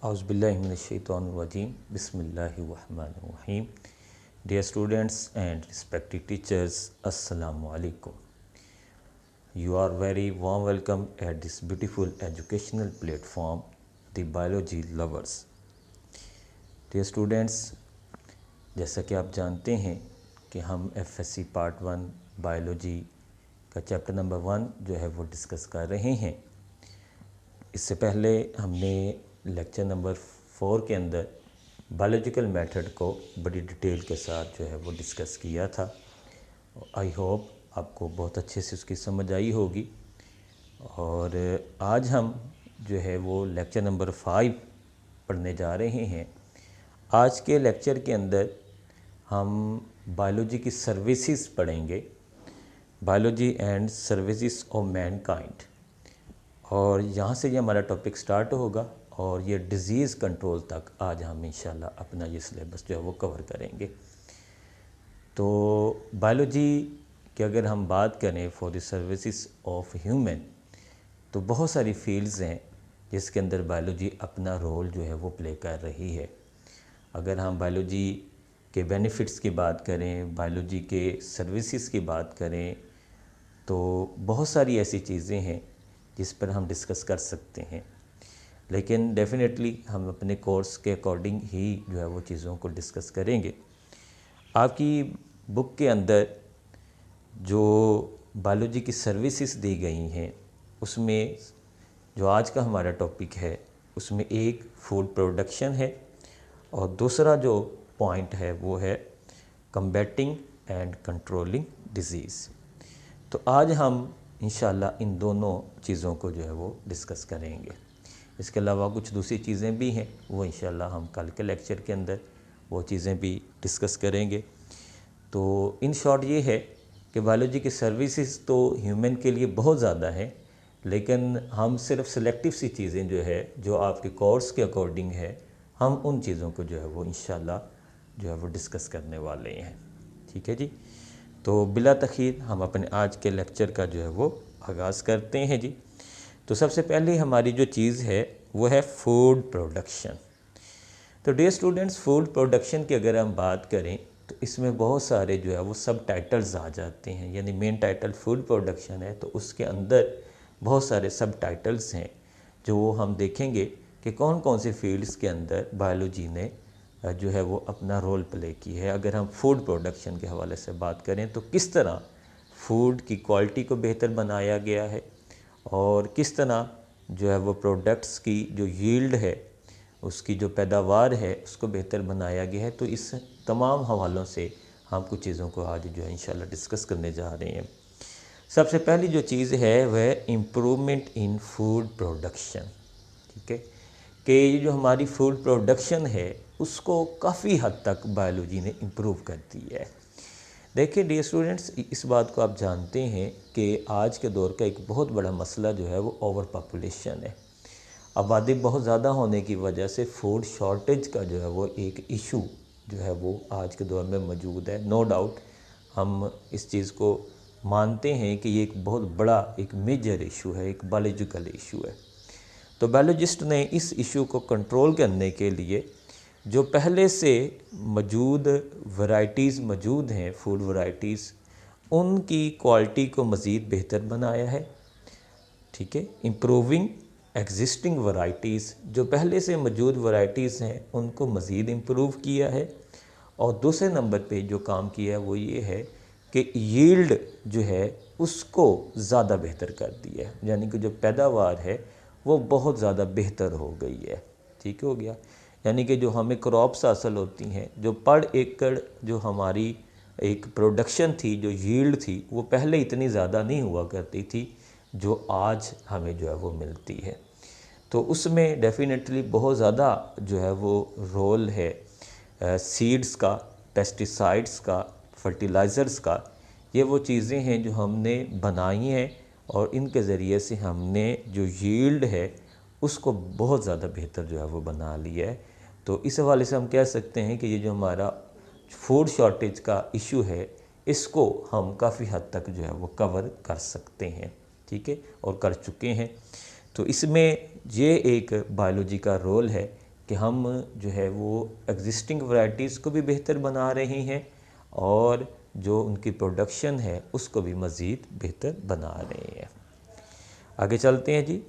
Auzubillahiminash-shaytanir-rajim. Bismillahir-rahmanir-rahim. Dear students and respected teachers, Assalamu alaikum. You are very warm welcome at this beautiful educational platform, the Biology Lovers. Dear students, जैसा कि आप जानते हैं कि हम FSC part 1 biology का chapter number 1 जो है वो डिस्कस कर रहे हैं। इससे पहले हमने लेक्चर नंबर 4 के अंदर बायोलॉजिकल मेथड को बड़ी डिटेल के साथ जो है वो डिस्कस किया था। आई होप आपको बहुत अच्छे से उसकी समझ आई होगी। और आज हम जो है वो लेक्चर नंबर 5 पढ़ने जा रहे हैं। आज के लेक्चर के अंदर हम बायोलॉजी की सर्विसेज पढ़ेंगे, biology and services of Mankind. और यहाँ से ये हमारा टॉपिक स्टार्ट होगा और ये डिज़ीज़ कंट्रोल तक आज हम इंशाल्लाह अपना ये सिलेबस जो है वो कवर करेंगे। तो बायोलॉजी की अगर हम बात करें for the services of human, तो बहुत सारी फील्ड्स हैं जिसके अंदर बायोलॉजी अपना रोल जो है वो प्ले कर रही है। अगर हम बायोलॉजी के बेनिफिट्स की बात करें, बायोलॉजी के सर्विसेज की बात करें, तो बहुत सारी ऐसी चीज़ें हैं जिस पर हम डिस्कस कर सकते हैं। लेकिन डेफिनेटली हम अपने कोर्स के अकॉर्डिंग ही जो है वो चीज़ों को डिस्कस करेंगे। आपकी बुक के अंदर जो बायोलॉजी की सर्विसेज दी गई हैं, उसमें जो आज का हमारा टॉपिक है उसमें एक फूड प्रोडक्शन है और दूसरा जो पॉइंट है वो है कम्बैटिंग एंड कंट्रोलिंग डिज़ीज़। तो आज हम इंशाल्लाह इन दोनों चीज़ों को जो है वो डिस्कस करेंगे। इसके अलावा कुछ दूसरी चीज़ें भी हैं, वो इंशाल्लाह हम कल के लेक्चर के अंदर वो चीज़ें भी डिस्कस करेंगे। तो इन शॉर्ट ये है कि बायोलॉजी की सर्विसेज तो ह्यूमन के लिए बहुत ज़्यादा है, लेकिन हम सिर्फ सिलेक्टिव सी चीज़ें जो है जो आपके कोर्स के अकॉर्डिंग है, हम उन चीज़ों को जो है वो इंशाल्लाह जो है वो डिस्कस करने वाले हैं। ठीक है जी। तो बिला तखीर हम अपने आज के लेक्चर का जो है वो आगाज़ करते हैं जी। तो सबसे पहले हमारी जो चीज़ है वो है फूड प्रोडक्शन। तो डियर स्टूडेंट्स, फूड प्रोडक्शन की अगर हम बात करें तो इसमें बहुत सारे जो है वो सब टाइटल्स आ जाते हैं। यानी मेन टाइटल फूड प्रोडक्शन है तो उसके अंदर बहुत सारे सब टाइटल्स हैं जो हम देखेंगे कि कौन कौन से फील्ड्स के अंदर बायोलॉजी ने जो है वो अपना रोल प्ले की है। अगर हम फूड प्रोडक्शन के हवाले से बात करें तो किस तरह फूड की क्वालिटी को बेहतर बनाया गया है और किस तरह जो है वो प्रोडक्ट्स की जो यील्ड है, उसकी जो पैदावार है, उसको बेहतर बनाया गया है। तो इस तमाम हवालों से हम कुछ चीज़ों को आज जो है इंशाल्लाह डिस्कस करने जा रहे हैं। सबसे पहली जो चीज़ है वह इम्प्रूवमेंट इन फूड प्रोडक्शन। ठीक है कि ये जो हमारी फूड प्रोडक्शन है उसको काफ़ी हद तक बायोलॉजी ने इम्प्रूव कर दी है। देखिए डियर स्टूडेंट्स, इस बात को आप जानते हैं कि आज के दौर का एक बहुत बड़ा मसला जो है वो ओवर पॉपुलेशन है। आबादी बहुत ज़्यादा होने की वजह से फूड शॉर्टेज का जो है वो एक इशू जो है वो आज के दौर में मौजूद है। नो डाउट हम इस चीज़ को मानते हैं कि ये एक बहुत बड़ा एक मेजर इशू है, एक बायोलॉजिकल इशू है। तो बायोलॉजिस्ट ने इस इशू को कंट्रोल करने के लिए जो पहले से मौजूद वैरायटीज़ मौजूद हैं, फूड वैरायटीज़, उनकी क्वालिटी को मज़ीद बेहतर बनाया है। ठीक है, इम्प्रूविंग एग्जिस्टिंग वैरायटीज़, जो पहले से मौजूद वैरायटीज़ हैं उनको मज़ीद इम्प्रूव किया है। और दूसरे नंबर पे जो काम किया है वो ये है कि यील्ड जो है उसको ज़्यादा बेहतर कर दिया है। यानी कि जो पैदावार है वो बहुत ज़्यादा बेहतर हो गई है। ठीक हो गया। यानी कि जो हमें क्रॉप्स हासिल होती हैं, जो पर एकड़ जो हमारी एक प्रोडक्शन थी, जो यील्ड थी, वो पहले इतनी ज़्यादा नहीं हुआ करती थी जो आज हमें जो है वो मिलती है। तो उसमें डेफिनेटली बहुत ज़्यादा जो है वो रोल है सीड्स का, पेस्टिसाइड्स का, फर्टिलाइज़र्स का। ये वो चीज़ें हैं जो हमने बनाई हैं और इनके ज़रिए से हमने जो यील्ड है उसको बहुत ज़्यादा बेहतर जो है वो बना लिया है। तो इस हवाले से हम कह सकते हैं कि ये जो हमारा फूड शॉर्टेज का इशू है इसको हम काफ़ी हद तक जो है वो कवर कर सकते हैं। ठीक है, और कर चुके हैं। तो इसमें ये एक बायोलॉजी का रोल है कि हम जो है वो एग्जिस्टिंग वैरायटीज़ को भी बेहतर बना रहे हैं और जो उनकी प्रोडक्शन है उसको भी मज़ीद बेहतर बना रहे हैं। आगे चलते हैं जी।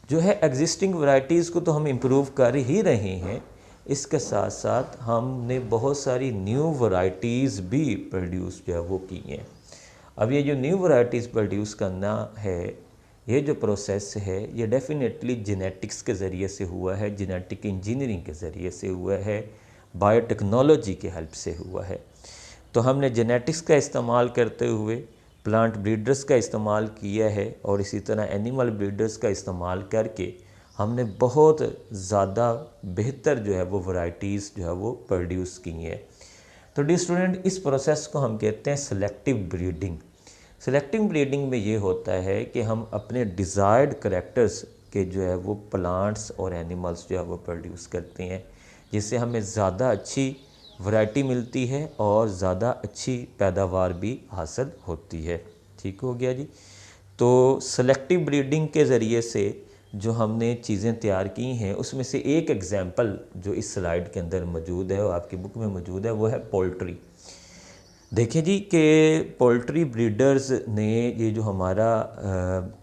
जो है एग्जिस्टिंग वैरायटीज़ को तो हम इम्प्रूव कर ही रहे हैं, इसके साथ साथ हमने बहुत सारी न्यू वैरायटीज़ भी प्रोड्यूस जो है वो की हैं। अब ये जो न्यू वैरायटीज़ प्रोड्यूस करना है, ये जो प्रोसेस है ये डेफिनेटली जेनेटिक्स के ज़रिए से हुआ है, जेनेटिक इंजीनियरिंग के ज़रिए से हुआ है, बायोटेक्नोलॉजी के हेल्प से हुआ है। तो हमने जेनेटिक्स का इस्तेमाल करते हुए प्लांट ब्रीडर्स का इस्तेमाल किया है और इसी तरह एनिमल ब्रीडर्स का इस्तेमाल करके हमने बहुत ज़्यादा बेहतर जो है वो वैरायटीज़ जो है वो प्रोड्यूस की हैं। तो डी स्टूडेंट, इस प्रोसेस को हम कहते हैं सेलेक्टिव ब्रीडिंग। सेलेक्टिव ब्रीडिंग में ये होता है कि हम अपने डिज़ायर्ड करैक्टर्स के जो है वो प्लांट्स और एनिमल्स जो है वो प्रोड्यूस करते हैं, जिससे हमें ज़्यादा अच्छी वैरायटी मिलती है और ज़्यादा अच्छी पैदावार भी हासिल होती है। ठीक हो गया जी। तो सेलेक्टिव ब्रीडिंग के ज़रिए से जो हमने चीज़ें तैयार की हैं उसमें से एक एग्ज़ाम्पल जो इस स्लाइड के अंदर मौजूद है और आपकी बुक में मौजूद है वो है पोल्ट्री। देखिए जी कि पोल्ट्री ब्रीडर्स ने ये जो हमारा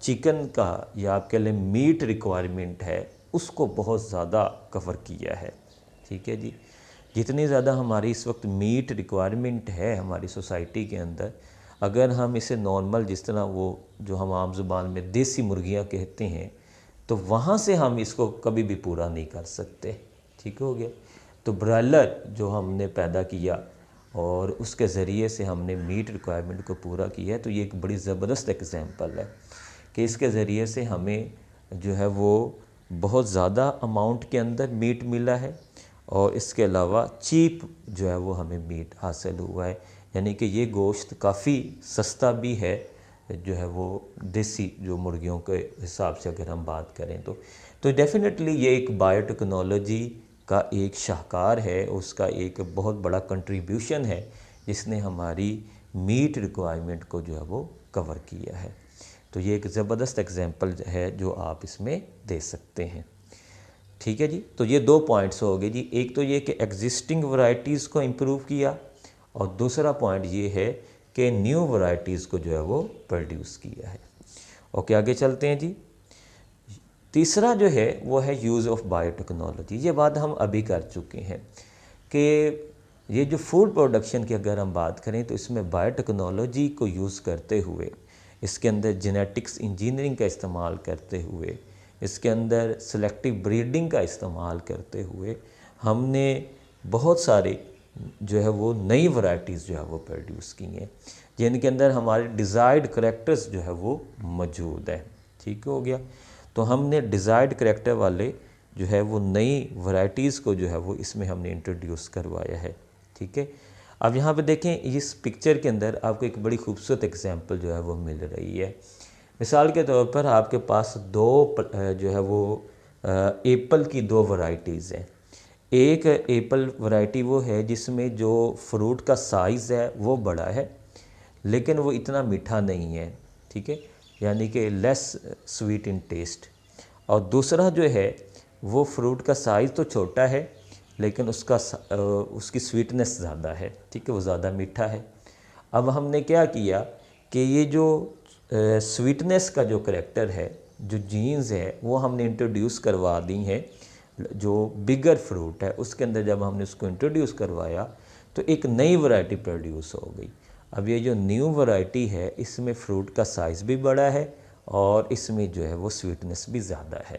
चिकन का या आप कह लें मीट रिक्वायरमेंट है उसको बहुत ज़्यादा कवर किया है। ठीक है जी। जितनी ज़्यादा हमारी इस वक्त मीट रिक्वायरमेंट है हमारी सोसाइटी के अंदर, अगर हम इसे नॉर्मल जिस तरह वो जो हम आम ज़ुबान में देसी मुर्गियाँ कहते हैं, तो वहाँ से हम इसको कभी भी पूरा नहीं कर सकते। ठीक हो गया। तो ब्रॉयलर जो हमने पैदा किया और उसके ज़रिए से हमने मीट रिक्वायरमेंट को पूरा किया है, तो ये एक बड़ी ज़बरदस्त एग्ज़ाम्पल है कि इसके ज़रिए से हमें जो है वो बहुत ज़्यादा अमाउंट के अंदर मीट मिला है और इसके अलावा चीप जो है वो हमें मीट हासिल हुआ है। यानी कि ये गोश्त काफ़ी सस्ता भी है जो है वो देसी जो मुर्गियों के हिसाब से अगर हम बात करें तो डेफ़िनेटली ये एक बायोटेक्नोलॉजी का एक शाहकार है, उसका एक बहुत बड़ा कंट्रीब्यूशन है जिसने हमारी मीट रिक्वायरमेंट को जो है वो कवर किया है। तो ये एक ज़बरदस्त एग्जांपल है जो आप इसमें दे सकते हैं। ठीक है जी। तो ये 2 पॉइंट्स हो गए जी। एक तो ये कि एग्जिस्टिंग वैरायटीज़ को इम्प्रूव किया और दूसरा पॉइंट ये है कि न्यू वैरायटीज़ को जो है वो प्रोड्यूस किया है। ओके, आगे चलते हैं जी। तीसरा जो है वो है यूज़ ऑफ बायोटेक्नोलॉजी। ये बात हम अभी कर चुके हैं कि ये जो फूड प्रोडक्शन की अगर हम बात करें तो इसमें बायोटेक्नोलॉजी को यूज़ करते हुए, इसके अंदर जेनेटिक्स इंजीनियरिंग का इस्तेमाल करते हुए, इसके अंदर सेलेक्टिव ब्रीडिंग का इस्तेमाल करते हुए हमने बहुत सारे जो है वो नई वैरायटीज़ जो है वो प्रोड्यूस की हैं जिनके अंदर हमारे डिज़ायर्ड करैक्टर्स जो है वो मौजूद है। ठीक हो गया। तो हमने डिज़ायर्ड करैक्टर वाले जो है वो नई वैरायटीज़ को जो है वो इसमें हमने इंट्रोड्यूस करवाया है। ठीक है। अब यहाँ पे देखें इस पिक्चर के अंदर आपको एक बड़ी खूबसूरत एग्जांपल जो है वो मिल रही है। मिसाल के तौर पर आपके पास दो जो है वो एप्पल की 2 वैरायटीज़ हैं। एक एप्पल वैरायटी वो है जिसमें जो फ्रूट का साइज़ है वो बड़ा है लेकिन वो इतना मीठा नहीं है। ठीक है, यानी कि लेस स्वीट इन टेस्ट। और दूसरा जो है वो फ्रूट का साइज़ तो छोटा है लेकिन उसकी स्वीटनेस ज़्यादा है। ठीक है, वो ज़्यादा मीठा है। अब हमने क्या किया कि ये जो स्वीटनेस का जो करैक्टर है, जो जीन्स है, वो हमने इंट्रोड्यूस करवा दी हैं। जो बिगर फ्रूट है उसके अंदर जब हमने उसको इंट्रोड्यूस करवाया तो एक नई वैरायटी प्रोड्यूस हो गई। अब ये जो न्यू वैरायटी है इसमें फ्रूट का साइज़ भी बड़ा है और इसमें जो है वो स्वीटनेस भी ज़्यादा है।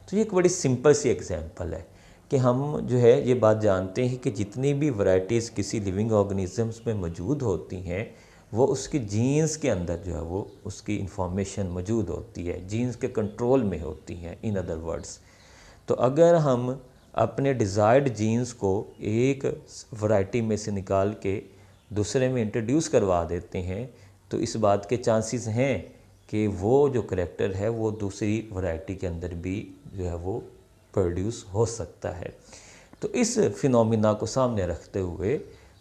तो ये एक बड़ी सिंपल सी एग्जांपल है कि हम जो है ये बात जानते हैं कि जितनी भी वैरायटीज़ किसी लिविंग ऑर्गेनिजम्स में मौजूद होती हैं वो उसकी जीन्स के अंदर जो है वो उसकी इंफॉर्मेशन मौजूद होती है, जीन्स के कंट्रोल में होती हैं इन अदर वर्ड्स। तो अगर हम अपने डिज़ायर्ड जीन्स को एक वैरायटी में से निकाल के दूसरे में इंट्रोड्यूस करवा देते हैं तो इस बात के चांसेस हैं कि वो जो करैक्टर है वो दूसरी वैरायटी के अंदर भी जो है वो प्रोड्यूस हो सकता है। तो इस फिनोमिना को सामने रखते हुए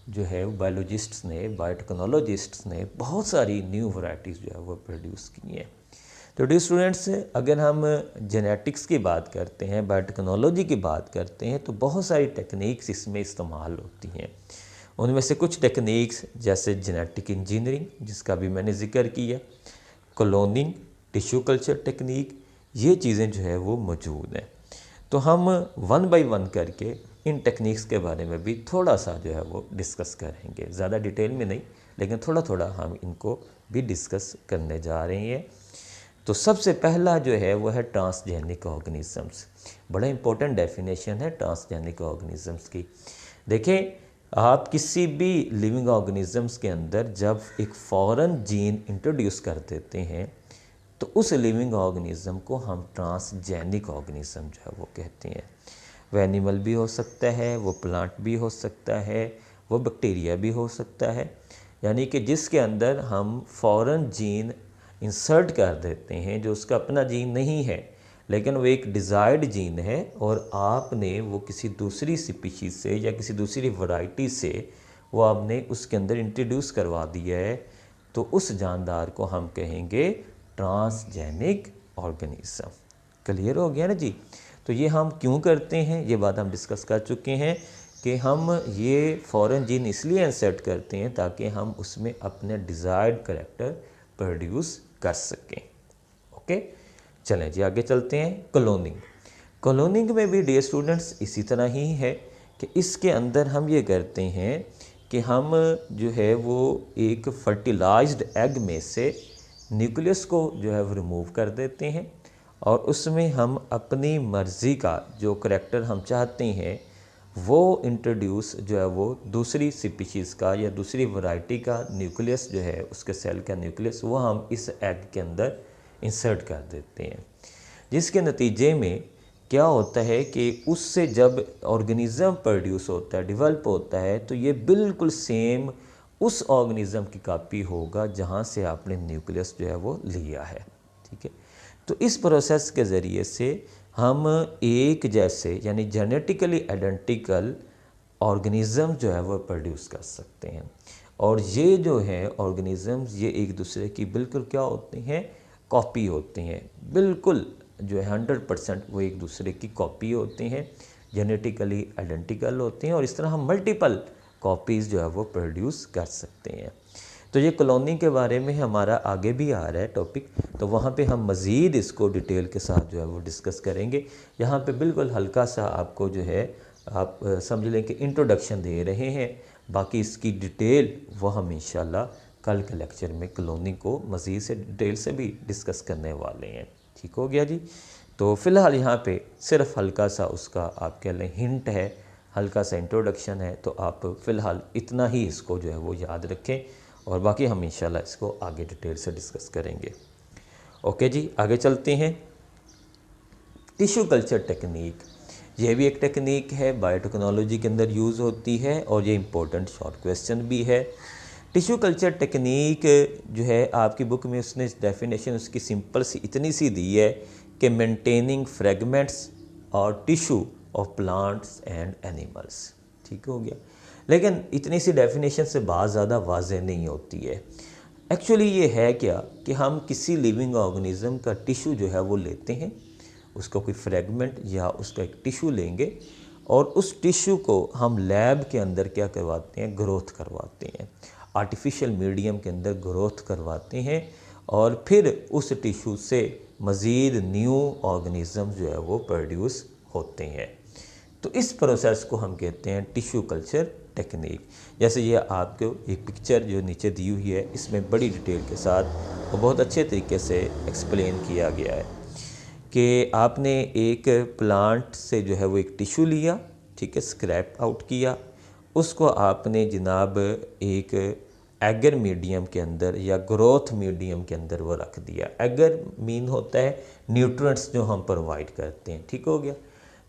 जो है बायोलॉजिस्ट्स ने, बायोटेक्नोलॉजिस्ट्स ने बहुत सारी न्यू वैरायटीज़ जो है वो प्रोड्यूस की हैं। तो डियर स्टूडेंट्स, अगर हम जेनेटिक्स की बात करते हैं, बायोटेक्नोलॉजी की बात करते हैं, तो बहुत सारी टेक्निक्स इसमें इस्तेमाल होती हैं। उनमें से कुछ टेक्निक्स जैसे जेनेटिक इंजीनियरिंग, जिसका भी मैंने जिक्र किया, क्लोनिंग, टिश्यू कल्चर टेक्निक, ये चीज़ें जो है वो मौजूद हैं। तो हम वन बाय वन करके इन टेक्निक्स के बारे में भी थोड़ा सा जो है वो डिस्कस करेंगे, ज़्यादा डिटेल में नहीं, लेकिन थोड़ा थोड़ा हम इनको भी डिस्कस करने जा रहे हैं। तो सबसे पहला जो है वो है ट्रांसजेनिक ऑर्गेनिजम्स। बड़ा इंपॉर्टेंट डेफिनेशन है ट्रांसजेनिक ऑर्गेनिजम्स की। देखें, आप किसी भी लिविंग ऑर्गेनिजम्स के अंदर जब एक फॉरेन जीन इंट्रोड्यूस कर देते हैं तो उस लिविंग ऑर्गेनिज्म को हम ट्रांसजेनिक ऑर्गेनिज्म जो है वो कहते हैं। वह एनिमल भी हो सकता है, वो प्लांट भी हो सकता है, वो बैक्टीरिया भी हो सकता है, यानी कि जिसके अंदर हम फॉरेन जीन इंसर्ट कर देते हैं जो उसका अपना जीन नहीं है, लेकिन वो एक डिज़ायर्ड जीन है और आपने वो किसी दूसरी स्पीशीज़ से या किसी दूसरी वैरायटी से वो आपने उसके अंदर इंट्रोड्यूस करवा दिया है, तो उस जानदार को हम कहेंगे ट्रांसजेनिक ऑर्गेनिज्म। क्लियर हो गया ना जी। तो ये हम क्यों करते हैं, ये बात हम डिस्कस कर चुके हैं कि हम ये फॉरेन जीन इसलिए इंसर्ट करते हैं ताकि हम उसमें अपने डिज़ायर्ड करैक्टर प्रोड्यूस कर सकें। ओके, चलें जी आगे चलते हैं। क्लोनिंग। क्लोनिंग में भी डियर स्टूडेंट्स इसी तरह ही है कि इसके अंदर हम ये करते हैं कि हम जो है वो एक फर्टिलाइज्ड एग में से न्यूक्लियस को जो है वो रिमूव कर देते हैं और उसमें हम अपनी मर्ज़ी का जो करैक्टर हम चाहते हैं वो इंट्रोड्यूस जो है वो दूसरी स्पीशीज़ का या दूसरी वैरायटी का न्यूक्लियस जो है, उसके सेल का न्यूक्लियस, वो हम इस एग के अंदर इंसर्ट कर देते हैं। जिसके नतीजे में क्या होता है कि उससे जब ऑर्गेनिज़म प्रोड्यूस होता है, डेवलप होता है, तो ये बिल्कुल सेम उस ऑर्गेनिज़म की कॉपी होगा जहाँ से आपने न्यूक्लियस जो है वो लिया है। ठीक है, तो इस प्रोसेस के ज़रिए से हम एक जैसे यानी जेनेटिकली आइडेंटिकल ऑर्गेनिज़म जो है वो प्रोड्यूस कर सकते हैं। और ये जो है ऑर्गेनिज़म्स ये एक दूसरे की बिल्कुल क्या होते हैं, कॉपी होते हैं। बिल्कुल जो है 100% वो एक दूसरे की कॉपी होते हैं, जेनेटिकली आइडेंटिकल होते हैं और इस तरह हम मल्टीपल कॉपीज़ जो है वो प्रोड्यूस कर सकते हैं। तो ये क्लोनिंग के बारे में हमारा आगे भी आ रहा है टॉपिक, तो वहाँ पे हम मज़ीद इसको डिटेल के साथ जो है वो डिस्कस करेंगे। यहाँ पे बिल्कुल हल्का सा आपको जो है आप समझ लें कि इंट्रोडक्शन दे रहे हैं, बाकी इसकी डिटेल वो हम इंशाल्लाह कल के लेक्चर में क्लोनिंग को मज़ीद से डिटेल से भी डिस्कस करने वाले हैं। ठीक हो गया जी। तो फ़िलहाल यहाँ पे सिर्फ हल्का सा उसका आप कह लें हिंट है, हल्का सा इंट्रोडक्शन है, तो आप फ़िलहाल इतना ही इसको जो है वो याद रखें और बाकी हम इंशाल्लाह इसको आगे डिटेल से डिस्कस करेंगे। ओके जी, आगे चलते हैं। टिश्यू कल्चर टेक्निक, ये भी एक टेक्निक है, बायोटेक्नोलॉजी के अंदर यूज़ होती है और ये इम्पोर्टेंट शॉर्ट क्वेश्चन भी है। टिश्यू कल्चर टेक्निक जो है आपकी बुक में उसने डेफिनेशन उसकी सिंपल सी इतनी सी दी है कि मेंटेनिंग फ्रेगमेंट्स और tissue of plants and animals. ठीक हो गया, लेकिन इतनी सी डेफिनेशन से बहुत ज़्यादा वाज़ेह नहीं होती है। एक्चुअली ये है क्या कि हम किसी लिविंग ऑर्गेनिज़म का टिश्यू जो है वो लेते हैं, उसका कोई फ्रेगमेंट या उसका एक टिश्यू लेंगे और उस टिश्यू को हम लैब के अंदर क्या करवाते हैं, ग्रोथ करवाते हैं, आर्टिफिशियल मीडियम के अंदर ग्रोथ करवाते हैं और फिर उस टिश्यू से मज़ीद न्यू ऑर्गेनिज़म जो है वो प्रोड्यूस होते हैं। तो इस प्रोसेस को हम कहते हैं टिश्यू कल्चर टेक्निक। जैसे ये आपको एक पिक्चर जो नीचे दी हुई है, इसमें बड़ी डिटेल के साथ और बहुत अच्छे तरीके से एक्सप्लेन किया गया है कि आपने एक प्लांट से जो है वो एक टिश्यू लिया, ठीक है, स्क्रैप आउट किया, उसको आपने जनाब एक एगर मीडियम के अंदर या ग्रोथ मीडियम के अंदर वो रख दिया। एगर मीन होता है न्यूट्रिएंट्स जो हम प्रोवाइड करते हैं। ठीक हो गया,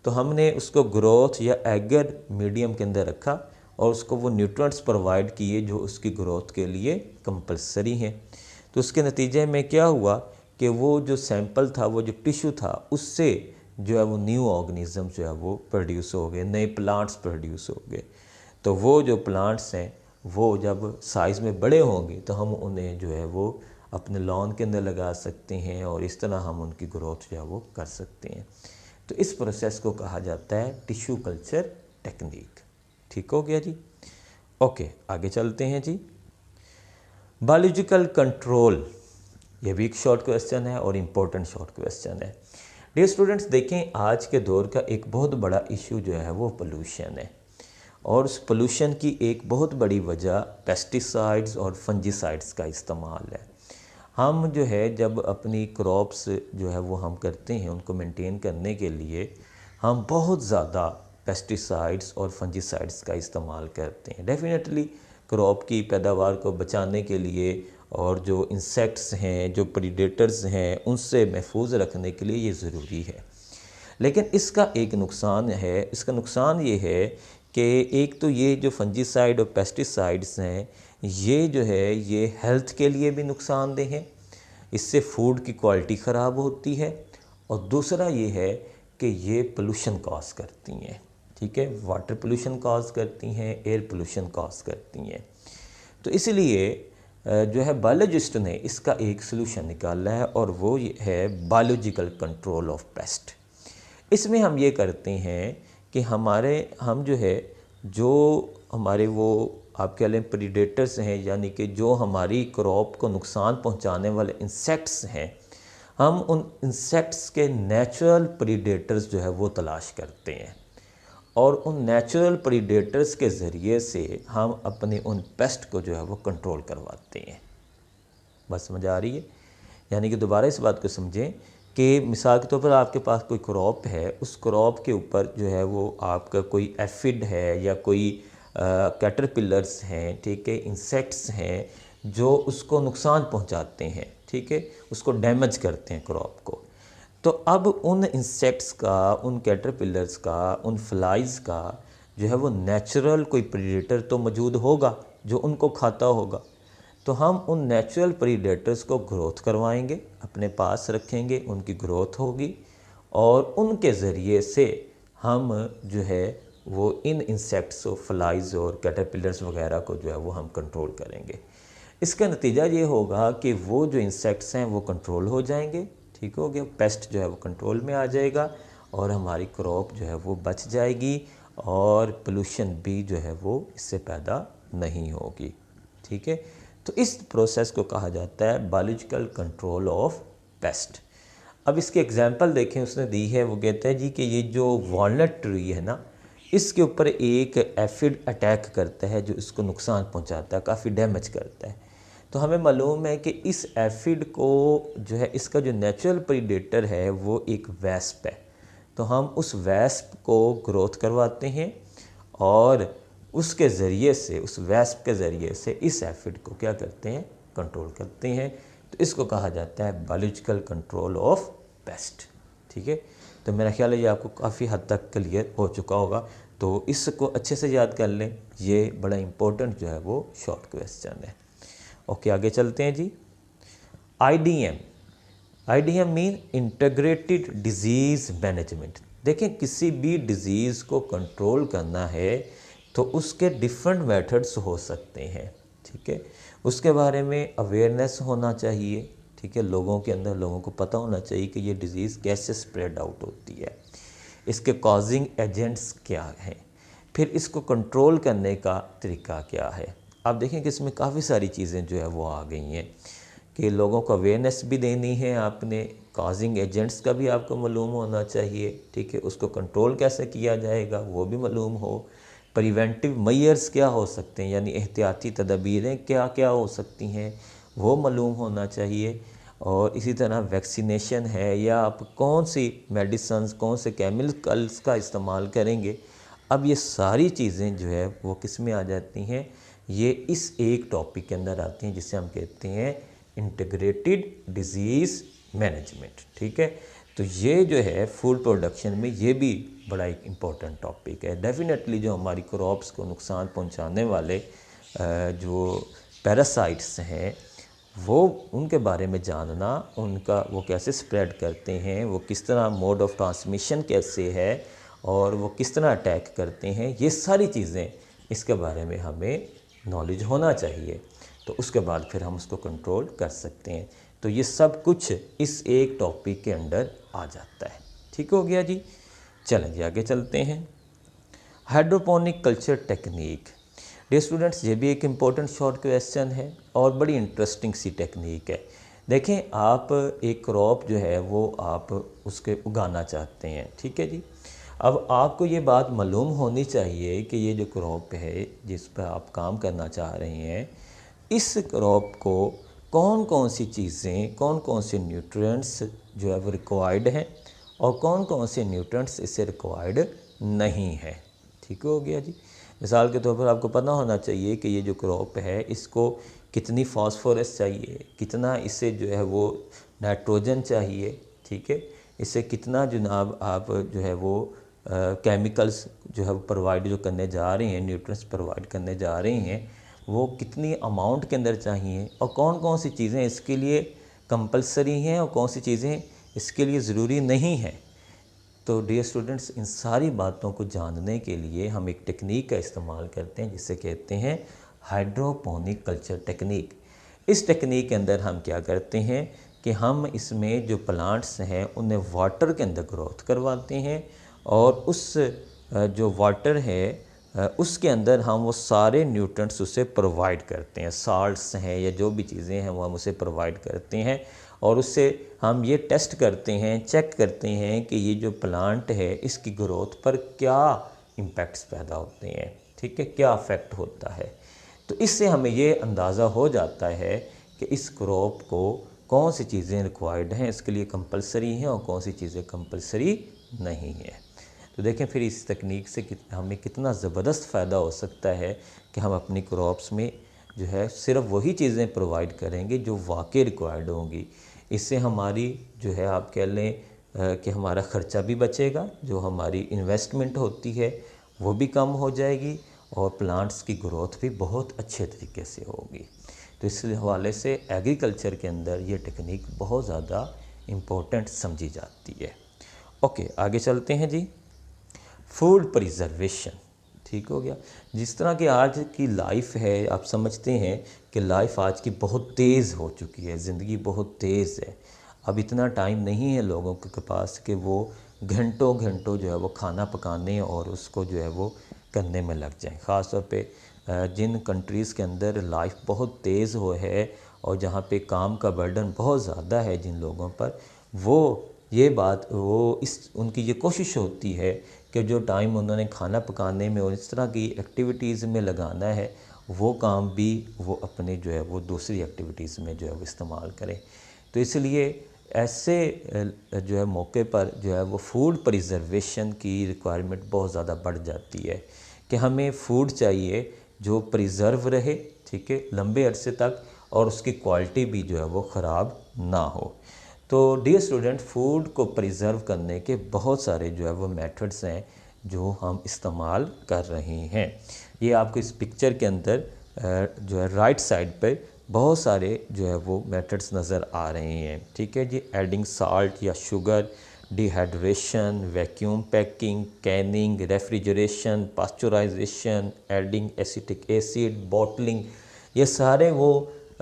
तो हमने उसको ग्रोथ या एगर मीडियम के अंदर रखा और उसको वो न्यूट्रिएंट्स प्रोवाइड किए जो उसकी ग्रोथ के लिए कंपलसरी हैं। तो उसके नतीजे में क्या हुआ कि वो जो सैंपल था, वो जो टिश्यू था, उससे जो है वो न्यू ऑर्गेनिज़म जो है वो प्रोड्यूस हो गए, नए प्लांट्स प्रोड्यूस हो गए। तो वो जो प्लांट्स हैं वो जब साइज़ में बड़े होंगे तो हम उन्हें जो है वो अपने लॉन के अंदर लगा सकते हैं और इस तरह हम उनकी ग्रोथ जो है वो कर सकते हैं। तो इस प्रोसेस को कहा जाता है टिश्यू कल्चर टेक्निक। ठीक हो गया जी। ओके, आगे चलते हैं जी। बायोलॉजिकल कंट्रोल, ये भी एक शॉर्ट क्वेश्चन है और इम्पोर्टेंट शॉर्ट क्वेश्चन है। डियर स्टूडेंट्स, देखें आज के दौर का एक बहुत बड़ा इशू जो है वो पोल्यूशन है, और उस पोल्यूशन की एक बहुत बड़ी वजह पेस्टिसाइड्स और फंजीसाइड्स का इस्तेमाल है। हम जो है जब अपनी क्रॉप्स जो है वो हम करते हैं, उनको मेंटेन करने के लिए हम बहुत ज़्यादा पेस्टिसाइड्स और फंजीसाइड्स का इस्तेमाल करते हैं। डेफिनेटली क्रॉप की पैदावार को बचाने के लिए और जो इंसेक्ट्स हैं, जो प्रीडेटर्स हैं, उनसे महफूज रखने के लिए ये ज़रूरी है। लेकिन इसका एक नुकसान है। इसका नुकसान ये है कि एक तो ये जो फंजीसाइड और पेस्टिसाइड्स हैं, ये जो है ये हेल्थ के लिए भी नुकसानदेह हैं। इससे फूड की क्वालिटी ख़राब होती है, और दूसरा ये है कि ये पोल्यूशन कॉज करती हैं। ठीक है, वाटर पोल्यूशन कॉज करती हैं, एयर पोल्यूशन कॉज करती हैं। तो इसलिए जो है बायोलॉजिस्ट ने इसका एक सलूशन निकाला है, और वो है बायोलॉजिकल कंट्रोल ऑफ पेस्ट। इसमें हम ये करते हैं कि हम जो है जो हमारे वो आप कह लें प्रीडेटर्स हैं, यानी कि जो हमारी क्रॉप को नुकसान पहुंचाने वाले इंसेक्ट्स हैं, हम उन इंसेक्ट्स के नेचुरल प्रीडेटर्स जो है वो तलाश करते हैं, और उन नेचुरल प्रीडेटर्स के ज़रिए से हम अपने उन पेस्ट को जो है वो कंट्रोल करवाते हैं। बस समझ आ रही है? यानी कि दोबारा इस बात को समझें कि मिसाल के तौर पर आपके पास कोई क्रॉप है, उस क्रॉप के ऊपर जो है वो आपका कोई एफिड है या कोई कैटरपिलर्स हैं, ठीक है, इंसेक्ट्स हैं जो उसको नुकसान पहुंचाते हैं, ठीक है, उसको डैमेज करते हैं क्रॉप को। तो अब उन इंसेक्ट्स का, उन कैटरपिलर्स का, उन फ्लाइज़ का जो है वो नेचुरल कोई प्रीडेटर तो मौजूद होगा जो उनको खाता होगा। तो हम उन नेचुरल प्रीडेटर्स को ग्रोथ करवाएंगे, अपने पास रखेंगे, उनकी ग्रोथ होगी, और उनके ज़रिए से हम जो है वो इन इंसेक्ट्स और फ्लाइज़ और कैटरपिलर्स वगैरह को जो है वो हम कंट्रोल करेंगे। इसका नतीजा ये होगा कि वो जो इंसेक्ट्स हैं वो कंट्रोल हो जाएंगे। ठीक हो गया, पेस्ट जो है वो कंट्रोल में आ जाएगा, और हमारी क्रॉप जो है वो बच जाएगी, और पोल्यूशन भी जो है वो इससे पैदा नहीं होगी। ठीक है, तो इस प्रोसेस को कहा जाता है बायोलॉजिकल कंट्रोल ऑफ पेस्ट। अब इसके एग्जांपल देखें, उसने दी है, वो कहता है जी कि ये जो वॉलनट ट्री है ना, इसके ऊपर एक एफिड अटैक करता है जो इसको नुकसान पहुंचाता है, काफ़ी डैमेज करता है। तो हमें मालूम है कि इस एफिड को जो है, इसका जो नेचुरल प्रीडेटर है वो एक वैस्प है। तो हम उस वैस्प को ग्रोथ करवाते हैं, और उसके ज़रिए से, उस वैस्प के ज़रिए से इस एफिड को क्या करते हैं, कंट्रोल करते हैं। तो इसको कहा जाता है बायोलॉजिकल कंट्रोल ऑफ पेस्ट। ठीक है, तो मेरा ख्याल है ये आपको काफ़ी हद तक क्लियर हो चुका होगा। तो इसको अच्छे से याद कर लें, ये बड़ा इम्पोर्टेंट जो है वो शॉर्ट क्वेश्चन है। ओके, आगे चलते हैं जी। IDM mean integrated disease management. देखें, किसी भी डिज़ीज़ को कंट्रोल करना है तो उसके डिफरेंट मेथड्स हो सकते हैं। ठीक है, उसके बारे में अवेयरनेस होना चाहिए। ठीक है, लोगों के अंदर, लोगों को पता होना चाहिए कि ये डिज़ीज़ कैसे स्प्रेड आउट होती है, इसके कॉजिंग एजेंट्स क्या हैं, फिर इसको कंट्रोल करने का तरीका क्या है। आप देखें कि इसमें काफ़ी सारी चीज़ें जो है वो आ गई हैं कि लोगों को अवेयरनेस भी देनी है, आपने कॉजिंग एजेंट्स का भी आपको मालूम होना चाहिए। ठीक है, उसको कंट्रोल कैसे किया जाएगा वो भी मालूम हो, प्रिवेंटिव मेजर्स क्या हो सकते हैं, यानी एहतियाती तदबीरें क्या क्या हो सकती हैं वो मालूम होना चाहिए, और इसी तरह वैक्सीनेशन है, या आप कौन सी मेडिसिन्स, कौन से केमिकल्स का इस्तेमाल करेंगे। अब ये सारी चीज़ें जो है वो किस में आ जाती हैं, ये इस एक टॉपिक के अंदर आती हैं जिसे हम कहते हैं इंटीग्रेटेड डिजीज़ मैनेजमेंट। ठीक है, तो ये जो है फूड प्रोडक्शन में ये भी बड़ा एक इम्पॉर्टेंट टॉपिक है। डेफिनेटली जो हमारी क्रॉप्स को नुकसान पहुंचाने वाले जो पैरासाइट्स हैं, वो उनके बारे में जानना, उनका वो कैसे स्प्रेड करते हैं, वो किस तरह मोड ऑफ ट्रांसमिशन कैसे है, और वो किस तरह अटैक करते हैं, ये सारी चीज़ें इसके बारे में हमें नॉलेज होना चाहिए। तो उसके बाद फिर हम उसको कंट्रोल कर सकते हैं। तो ये सब कुछ इस एक टॉपिक के अंडर आ जाता है। ठीक हो गया जी। चलें जी आगे चलते हैं। Hydroponic culture technique. Dear students, ये भी एक इम्पोर्टेंट शॉर्ट क्वेश्चन है और बड़ी इंटरेस्टिंग सी टेक्निक है। देखें, आप एक क्रॉप जो है वो आप उसके उगाना चाहते हैं, ठीक है जी। अब आपको ये बात मालूम होनी चाहिए कि ये जो क्रॉप है जिस पर आप काम करना चाह रहे हैं, इस क्रॉप को कौन कौन सी चीज़ें, कौन कौन से न्यूट्रिएंट्स जो है वो रिक्वायर्ड हैं और कौन कौन से न्यूट्रिएंट्स इससे रिक्वायर्ड नहीं है। ठीक हो गया जी। मिसाल के तौर पर आपको पता होना चाहिए कि ये जो क्रॉप है इसको कितनी फास्फोरस चाहिए, कितना इसे जो है वो नाइट्रोजन चाहिए, ठीक है, इससे कितना जनाब आप जो है वो केमिकल्स जो है वो प्रोवाइड जो करने जा रहे हैं, न्यूट्रिएंट्स प्रोवाइड करने जा रहे हैं, वो कितनी अमाउंट के अंदर चाहिए और कौन कौन सी चीज़ें इसके लिए कंपलसरी हैं और कौन सी चीज़ें इसके लिए ज़रूरी नहीं हैं। तो डियर स्टूडेंट्स, इन सारी बातों को जानने के लिए हम एक टेक्निक का इस्तेमाल करते हैं जिसे कहते हैं हाइड्रोपोनिक कल्चर टेक्निक। इस टेक्निक के अंदर हम क्या करते हैं कि हम इसमें जो प्लांट्स हैं उन्हें वाटर के अंदर ग्रोथ करवाते हैं और उस जो वाटर है उसके अंदर हम वो सारे न्यूट्रिएंट्स उसे प्रोवाइड करते हैं, साल्ट्स हैं या जो भी चीज़ें हैं वो हम उसे प्रोवाइड करते हैं और उससे हम ये टेस्ट करते हैं, चेक करते हैं कि ये जो प्लांट है इसकी ग्रोथ पर क्या इम्पैक्ट्स पैदा होते हैं, ठीक है, क्या अफेक्ट होता है। तो इससे हमें ये अंदाज़ा हो जाता है कि इस क्रॉप को कौन सी चीज़ें रिक्वायर्ड हैं, इसके लिए कंपलसरी हैं और कौन सी चीज़ें कंपलसरी नहीं हैं। तो देखें फिर इस तकनीक से हमें कितना ज़बरदस्त फ़ायदा हो सकता है कि हम अपनी क्रॉप्स में जो है सिर्फ वही चीज़ें प्रोवाइड करेंगे जो वाकई रिक्वायर्ड होंगी। इससे हमारी जो है आप कह लें कि हमारा ख़र्चा भी बचेगा, जो हमारी इन्वेस्टमेंट होती है वो भी कम हो जाएगी और प्लांट्स की ग्रोथ भी बहुत अच्छे तरीके से होगी। तो इस हवाले से एग्रीकल्चर के अंदर ये टेक्निक बहुत ज़्यादा इम्पोर्टेंट समझी जाती है। ओके, आगे चलते हैं जी। Food preservation. ठीक हो गया। जिस तरह की आज की लाइफ है, आप समझते हैं कि लाइफ आज की बहुत तेज़ हो चुकी है, ज़िंदगी बहुत तेज़ है। अब इतना टाइम नहीं है लोगों के पास कि वो घंटों घंटों जो है वो खाना पकाने और उसको जो है वो करने में लग जाएं। ख़ास तौर पे जिन कंट्रीज़ के अंदर लाइफ बहुत तेज़ हो है और जहाँ पे काम का बर्डन बहुत ज़्यादा है जिन लोगों पर, वो ये बात वो इस उनकी ये कोशिश होती है कि जो टाइम उन्होंने खाना पकाने में और इस तरह की एक्टिविटीज़ में लगाना है वो काम भी वो अपने जो है वो दूसरी एक्टिविटीज़ में जो है वो इस्तेमाल करें। तो इसलिए ऐसे जो है मौके पर जो है वो फूड प्रिजर्वेशन की रिक्वायरमेंट बहुत ज़्यादा बढ़ जाती है कि हमें फ़ूड चाहिए जो प्रिज़र्व रहे, ठीक है, लंबे अरसे तक और उसकी क्वालिटी भी जो है वो ख़राब ना हो। तो डियर स्टूडेंट, फूड को प्रिज़र्व करने के बहुत सारे जो है वो मेथड्स हैं जो हम इस्तेमाल कर रहे हैं। ये आपको इस पिक्चर के अंदर जो है राइट साइड पे बहुत सारे जो है वो मेथड्स नज़र आ रहे हैं, ठीक है जी। एडिंग साल्ट या sugar, dehydration, vacuum packing, canning, refrigeration, pasteurisation, adding acetic acid, bottling, ये सारे वो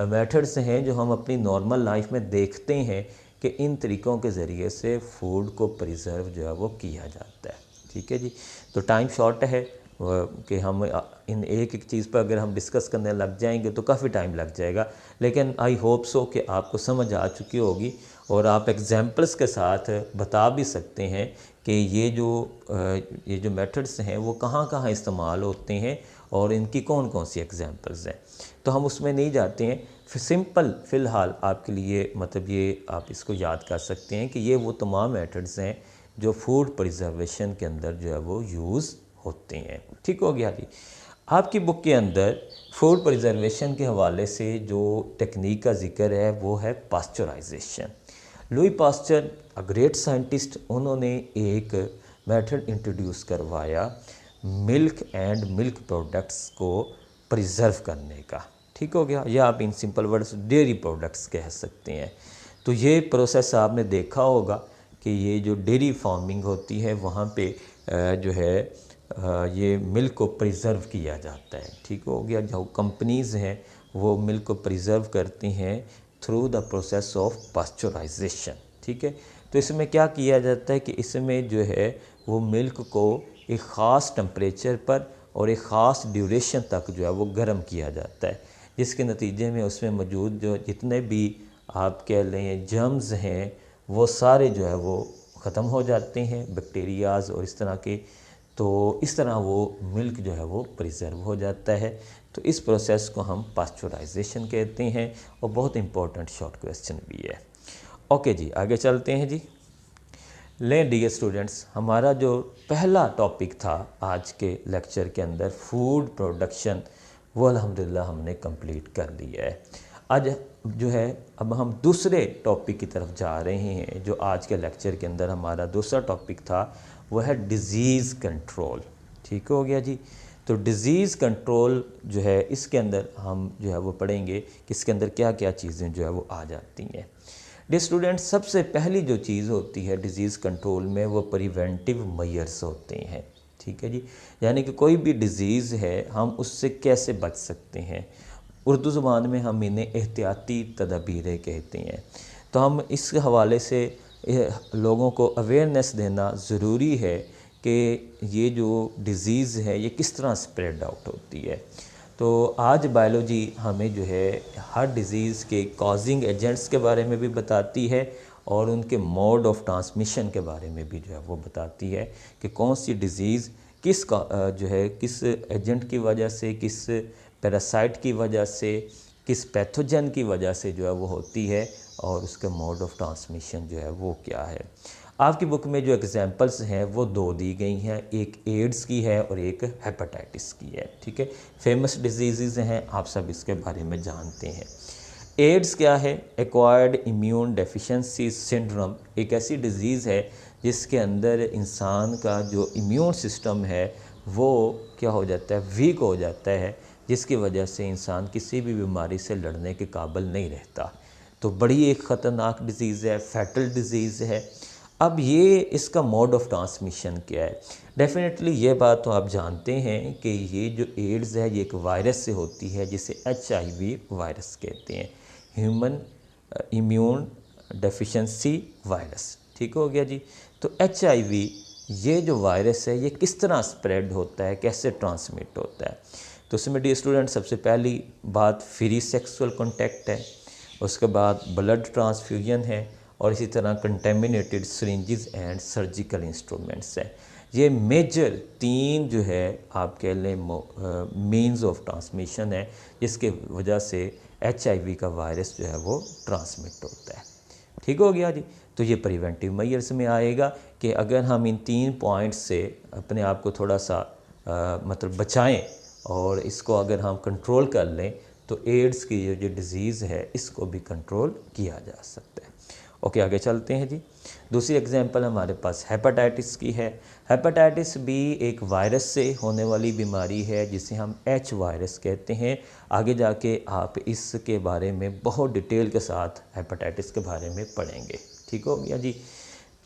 मेथड्स हैं जो हम अपनी नॉर्मल लाइफ में देखते हैं कि इन तरीक़ों के ज़रिए से फ़ूड को प्रिज़र्व जो है वो किया जाता है, ठीक है जी। तो टाइम शॉर्ट है कि हम इन एक एक चीज़ पर अगर हम डिस्कस करने लग जाएंगे तो काफ़ी टाइम लग जाएगा, लेकिन आई होप सो कि आपको समझ आ चुकी होगी और आप एग्जांपल्स के साथ बता भी सकते हैं कि ये जो मेथड्स हैं वो कहाँ कहाँ इस्तेमाल होते हैं और इनकी कौन कौन सी एग्जांपल्स हैं। तो हम उसमें नहीं जाते हैं, सिंपल फ़िलहाल आपके लिए मतलब ये आप इसको याद कर सकते हैं कि ये वो तमाम मेथड्स हैं जो फूड प्रिजर्वेशन के अंदर जो है वो यूज़ होते हैं। ठीक हो गया जी। आपकी बुक के अंदर फूड प्रिजर्वेशन के हवाले से जो टेक्निक का जिक्र है वो है pasteurisation. Louis Pasteur, a great scientist, उन्होंने एक मेथड इंट्रोड्यूस करवाया मिल्क एंड मिल्क प्रोडक्ट्स को प्रिजर्व करने का। ठीक हो गया, या आप in simple words dairy products कह सकते हैं। तो ये प्रोसेस आपने देखा होगा कि ये जो डेयरी फार्मिंग होती है वहाँ पे जो है ये मिल्क को प्रिजर्व किया जाता है। ठीक हो गया, जो कंपनीज़ हैं वो मिल्क को प्रिजर्व करती हैं through the process of pasteurisation. ठीक है, तो इसमें क्या किया जाता है कि इसमें जो है वो मिल्क को एक ख़ास टेम्परेचर पर और एक ख़ास ड्यूरेशन तक जो है वो गर्म किया जाता है, जिसके नतीजे में उसमें मौजूद जो जितने भी आप कह लें जर्म्स हैं वो सारे जो है वो ख़त्म हो जाते हैं, बैक्टीरियाज़ और इस तरह के। तो इस तरह वो मिल्क जो है वो प्रिजर्व हो जाता है। तो इस प्रोसेस को हम पास्चराइजेशन कहते हैं और बहुत इंपॉर्टेंट शॉर्ट क्वेश्चन भी है। ओके जी, आगे चलते हैं जी। लें डियर स्टूडेंट्स, हमारा जो पहला टॉपिक था आज के लेक्चर के अंदर फूड प्रोडक्शन, वो अल्हम्दुलिल्लाह हमने कंप्लीट कर लिया है। आज जो है अब हम दूसरे टॉपिक की तरफ जा रहे हैं। जो आज के लेक्चर के अंदर हमारा दूसरा टॉपिक था वो है डिज़ीज़ कंट्रोल। ठीक हो गया जी। तो डिज़ीज़ कंट्रोल जो है इसके अंदर हम जो है वो पढ़ेंगे कि इसके अंदर क्या क्या चीज़ें जो है वो आ जाती हैं। डियर स्टूडेंट, सबसे पहली जो चीज़ होती है डिज़ीज़ कंट्रोल में वो प्रिवेंटिव मेजर्स होते हैं। ठीक है जी, यानी कि कोई भी डिज़ीज़ है हम उससे कैसे बच सकते हैं। उर्दू ज़ुबान में हम इन्हें एहतियाती तदबीरें कहते हैं। तो हम इस हवाले से लोगों को अवेयरनेस देना ज़रूरी है कि ये जो डिज़ीज़ है ये किस तरह स्प्रेड आउट होती है। तो आज बायोलॉजी हमें जो है हर डिज़ीज़ के कॉजिंग एजेंट्स के बारे में भी बताती है और उनके मोड ऑफ ट्रांसमिशन के बारे में भी जो है वो बताती है कि कौन सी डिज़ीज़ किस का जो है किस एजेंट की वजह से, किस पैरासाइट की वजह से, किस पैथोजन की वजह से जो है वो होती है और उसका मोड ऑफ ट्रांसमिशन जो है वो क्या है। आपकी बुक में जो एग्जांपल्स हैं वो दो दी गई हैं, एक एड्स की है और एक हेपेटाइटिस की है। ठीक है, फेमस डिजीज़ हैं, आप सब इसके बारे में जानते हैं। एड्स क्या है? एक्वायर्ड इम्यून डेफिशिएंसी सिंड्रोम, एक ऐसी डिज़ीज़ है जिसके अंदर इंसान का जो इम्यून सिस्टम है वो क्या हो जाता है, वीक हो जाता है, जिसकी वजह से इंसान किसी भी बीमारी से लड़ने के काबिल नहीं रहता। तो बड़ी एक ख़तरनाक डिज़ीज़ है, फैटल डिज़ीज़ है। अब ये इसका मोड ऑफ ट्रांसमिशन क्या है? डेफिनेटली ये बात तो आप जानते हैं कि ये जो एड्स है ये एक वायरस से होती है जिसे HIV वायरस कहते हैं, ह्यूमन इम्यून डेफिशिएंसी वायरस। ठीक हो गया जी। तो HIV ये जो वायरस है ये किस तरह स्प्रेड होता है, कैसे ट्रांसमिट होता है? तो उसमें डियर स्टूडेंट सबसे पहली बात फ्री सेक्सुअल कॉन्टैक्ट है, उसके बाद ब्लड ट्रांसफ्यूजन है और इसी तरह contaminated syringes and surgical instruments है। ये मेजर तीन जो है आप कह लें मीन्स ऑफ ट्रांसमिशन है जिसके वजह से HIV का वायरस जो है वो ट्रांसमिट होता है। ठीक हो गया जी। तो ये प्रिवेंटिव मेजर्स में आएगा कि अगर हम इन तीन पॉइंट्स से अपने आप को थोड़ा सा मतलब बचाएं और इसको अगर हम कंट्रोल कर लें तो एड्स की जो डिज़ीज़ है इसको भी कंट्रोल किया जा सकता है। ओके, आगे चलते हैं जी। दूसरी एग्जांपल हमारे पास हेपेटाइटिस की है। हेपेटाइटिस भी एक वायरस से होने वाली बीमारी है जिसे हम H वायरस कहते हैं। आगे जाके आप इसके बारे में बहुत डिटेल के साथ हेपेटाइटिस के बारे में पढ़ेंगे। ठीक हो गया जी।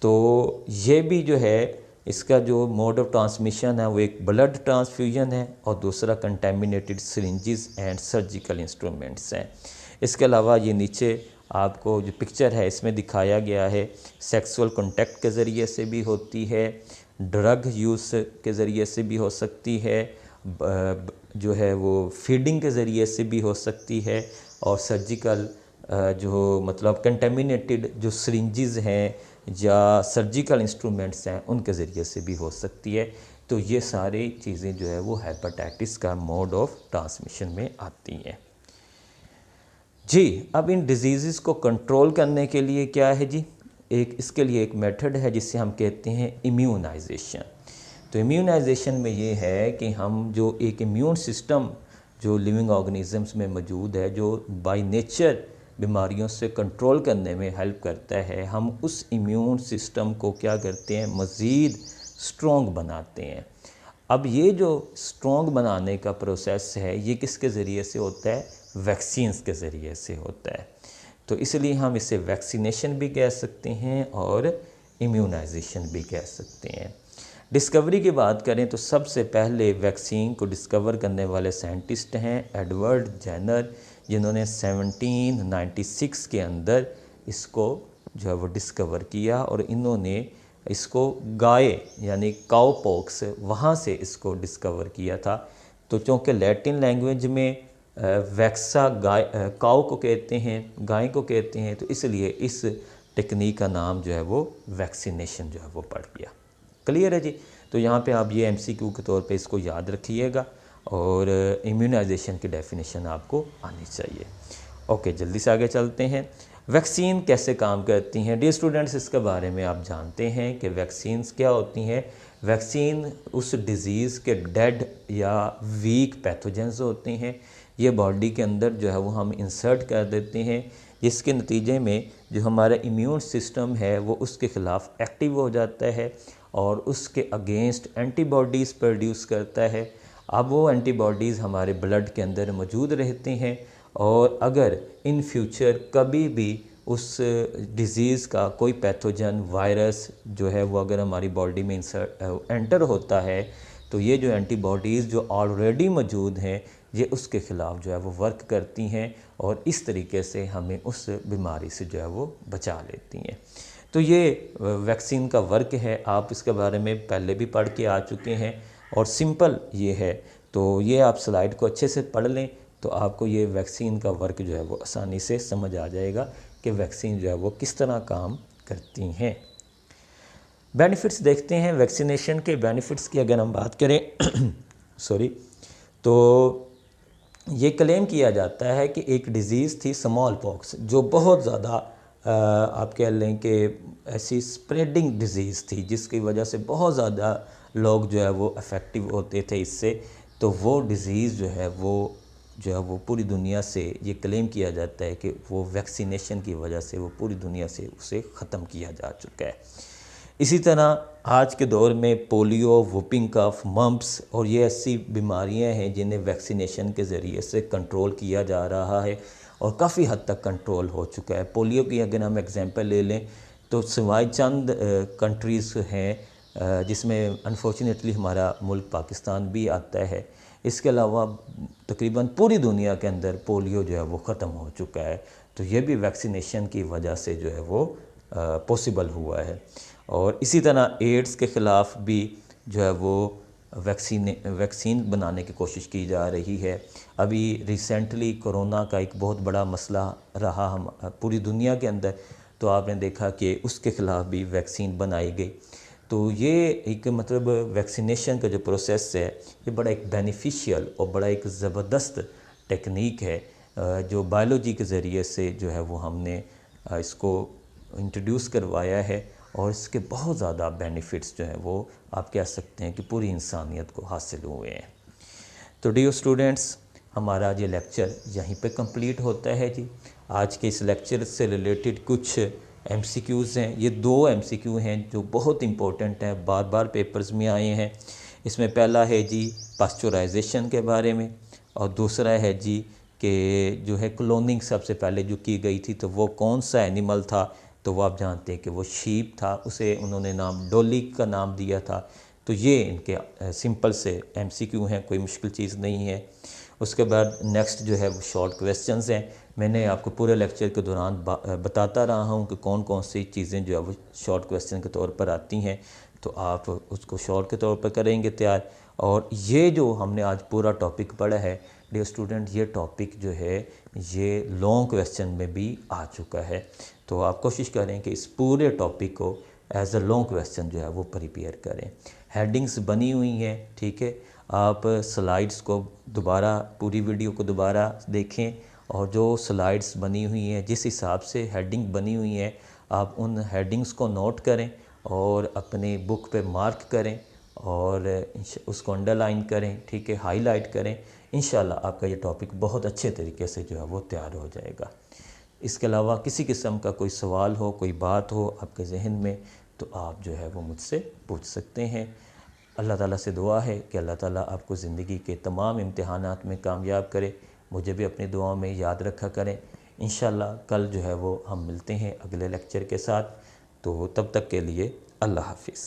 तो ये भी जो है इसका जो मोड ऑफ ट्रांसमिशन है वो एक ब्लड ट्रांसफ्यूजन है और दूसरा contaminated syringes and surgical instruments हैं। इसके अलावा ये नीचे आपको जो पिक्चर है इसमें दिखाया गया है सेक्सुअल कॉन्टैक्ट के ज़रिए से भी होती है, ड्रग यूज़ के ज़रिए से भी हो सकती है, जो है वो फीडिंग के ज़रिए से भी हो सकती है और सर्जिकल जो मतलब कंटेमिनेटेड जो सिरिंजेस हैं या सर्जिकल इंस्ट्रूमेंट्स हैं उनके ज़रिए से भी हो सकती है। तो ये सारी चीज़ें जो है वो हेपेटाइटिस का मोड ऑफ ट्रांसमिशन में आती हैं जी। अब इन डिजीज़ को कंट्रोल करने के लिए क्या है जी, इसके लिए एक मेथड है जिसे हम कहते हैं इम्यूनाइजेशन। तो इम्यूनाइजेशन में ये है कि हम जो एक इम्यून सिस्टम जो लिविंग ऑर्गेनिजम्स में मौजूद है जो बाय नेचर बीमारियों से कंट्रोल करने में हेल्प करता है, हम उस इम्यून सिस्टम को क्या करते हैं, मज़ीद स्ट्रॉन्ग बनाते हैं। अब ये जो स्ट्रॉन्ग बनाने का प्रोसेस है ये किसके ज़रिए से होता है, वैक्सीन्स के ज़रिए से होता है। तो इसलिए हम इसे वैक्सीनेशन भी कह सकते हैं और इम्यूनाइजेशन भी कह सकते हैं। डिस्कवरी की बात करें तो सबसे पहले वैक्सीन को डिस्कवर करने वाले साइंटिस्ट हैं एडवर्ड जेनर। जिन्होंने 1796 के अंदर इसको जो है वो डिस्कवर किया, और इन्होंने इसको गाय यानी काउ पॉक्स वहाँ से इसको डिस्कवर किया था। तो चूँकि लैटिन लैंग्वेज में वैक्सा गाय काउ को कहते हैं, गाय को कहते हैं, तो इसलिए इस टेक्निक का नाम जो है वो वैक्सीनेशन जो है वो पड़ गया। क्लियर है जी। तो यहाँ पे आप ये एमसीक्यू के तौर पे इसको याद रखिएगा, और इम्यूनाइजेशन की डेफिनेशन आपको आनी चाहिए। ओके, जल्दी से आगे चलते हैं। वैक्सीन कैसे काम करती हैं? डियर स्टूडेंट्स, इसके बारे में आप जानते हैं कि वैक्सीन्स क्या होती हैं। वैक्सीन उस डिज़ीज़ के डेड या वीक पैथोजेंस होते हैं, ये बॉडी के अंदर जो है वो हम इंसर्ट कर देते हैं, जिसके नतीजे में जो हमारा इम्यून सिस्टम है वो उसके ख़िलाफ़ एक्टिव हो जाता है और उसके अगेंस्ट एंटीबॉडीज़ प्रोड्यूस करता है। अब वो एंटीबॉडीज़ हमारे ब्लड के अंदर मौजूद रहती हैं, और अगर इन फ्यूचर कभी भी उस डिज़ीज़ का कोई पैथोजन वायरस जो है वो अगर हमारी बॉडी में एंटर होता है, तो ये जो एंटीबॉडीज़ जो ऑलरेडी मौजूद हैं ये उसके ख़िलाफ़ जो है वो वर्क करती हैं, और इस तरीके से हमें उस बीमारी से जो है वो बचा लेती हैं। तो ये वैक्सीन का वर्क है, आप इसके बारे में पहले भी पढ़ के आ चुके हैं, और सिंपल ये है। तो ये आप स्लाइड को अच्छे से पढ़ लें तो आपको ये वैक्सीन का वर्क जो है वो आसानी से समझ आ जाएगा कि वैक्सीन जो है वो किस तरह काम करती हैं। बेनिफिट्स देखते हैं। वैक्सीनेशन के बेनिफिट्स की अगर हम बात करें सॉरी, तो ये क्लेम किया जाता है कि एक डिज़ीज़ थी स्मॉल पॉक्स, जो बहुत ज़्यादा आप कह लें कि ऐसी स्प्रेडिंग डिज़ीज़ थी, जिसकी वजह से बहुत ज़्यादा लोग जो है वो अफेक्टिव होते थे इससे। तो वो डिज़ीज़ जो है वो पूरी दुनिया से ये क्लेम किया जाता है कि वो वैक्सीनेशन की वजह से वो पूरी दुनिया से उसे ख़त्म किया जा चुका है। इसी तरह आज के दौर में पोलियो, वुपिंग कफ, मम्प्स और ये ऐसी बीमारियां हैं जिन्हें वैक्सीनेशन के ज़रिए से कंट्रोल किया जा रहा है, और काफ़ी हद तक कंट्रोल हो चुका है। पोलियो की अगर हम एग्जांपल ले लें तो सिवाय चंद कंट्रीज़ हैं जिसमें अनफॉर्चुनेटली हमारा मुल्क पाकिस्तान भी आता है, इसके अलावा तकरीबन पूरी दुनिया के अंदर पोलियो जो है वो ख़त्म हो चुका है। तो ये भी वैक्सीनेशन की वजह से जो है वो पॉसिबल हुआ है। और इसी तरह एड्स के ख़िलाफ़ भी जो है वो वैक्सीन बनाने की कोशिश की जा रही है। अभी रिसेंटली कोरोना का एक बहुत बड़ा मसला रहा हम पूरी दुनिया के अंदर, तो आपने देखा कि उसके ख़िलाफ़ भी वैक्सीन बनाई गई। तो ये एक मतलब वैक्सीनेशन का जो प्रोसेस है ये बड़ा एक बेनिफिशियल और बड़ा एक ज़बरदस्त टेक्निक है, जो बायोलॉजी के ज़रिए से जो है वो हमने इसको इंट्रोड्यूस करवाया है, और इसके बहुत ज़्यादा बेनिफिट्स जो हैं वो आप कह सकते हैं कि पूरी इंसानियत को हासिल हुए हैं। तो डियर स्टूडेंट्स, हमारा ये लेक्चर यहीं पे कंप्लीट होता है जी। आज के इस लेक्चर से रिलेटेड कुछ एमसीक्यूज़ हैं। ये 2 एमसीक्यू हैं जो बहुत इम्पोर्टेंट हैं, बार बार पेपर्स में आए हैं। इसमें पहला है जी पास्चुराइजेशन के बारे में, और दूसरा है जी कि जो है क्लोनिंग सबसे पहले जो की गई थी तो वो कौन सा एनिमल था, तो वो आप जानते हैं कि वो शीप था, उसे उन्होंने नाम डॉली का नाम दिया था। तो ये इनके सिंपल से एमसीक्यू हैं, कोई मुश्किल चीज़ नहीं है। उसके बाद नेक्स्ट जो है वो शॉर्ट क्वेश्चंस हैं। मैंने आपको पूरे लेक्चर के दौरान बताता रहा हूँ कि कौन कौन सी चीज़ें जो है वो शॉर्ट क्वेश्चन के तौर पर आती हैं, तो आप उसको शॉर्ट के तौर पर करेंगे तैयार। और ये जो हमने आज पूरा टॉपिक पढ़ा है डियर स्टूडेंट, ये टॉपिक जो है ये लॉन्ग क्वेश्चन में भी आ चुका है। तो आप कोशिश करें कि इस पूरे टॉपिक को एज अ लॉन्ग क्वेश्चन जो है वो प्रिपेयर करें। हेडिंग्स बनी हुई हैं, ठीक है। आप स्लाइड्स को दोबारा, पूरी वीडियो को दोबारा देखें, और जो स्लाइड्स बनी हुई हैं, जिस हिसाब से हेडिंग बनी हुई हैं, आप उन हेडिंग्स को नोट करें और अपनी बुक पे मार्क करें और उसको अंडरलाइन करें, ठीक है, हाईलाइट करें। इंशाल्लाह आपका ये टॉपिक बहुत अच्छे तरीके से जो है वो तैयार हो जाएगा। इसके अलावा किसी किस्म का कोई सवाल हो, कोई बात हो आपके जहन में, तो आप जो है वो मुझसे पूछ सकते हैं। अल्लाह ताला से दुआ है कि अल्लाह ताला आपको ज़िंदगी के तमाम इम्तिहानात में कामयाब करे। मुझे भी अपनी दुआओं में याद रखा करें। इंशाल्लाह कल जो है वो हम मिलते हैं अगले लेक्चर के साथ। तो तब तक के लिए अल्लाह हाफिज़।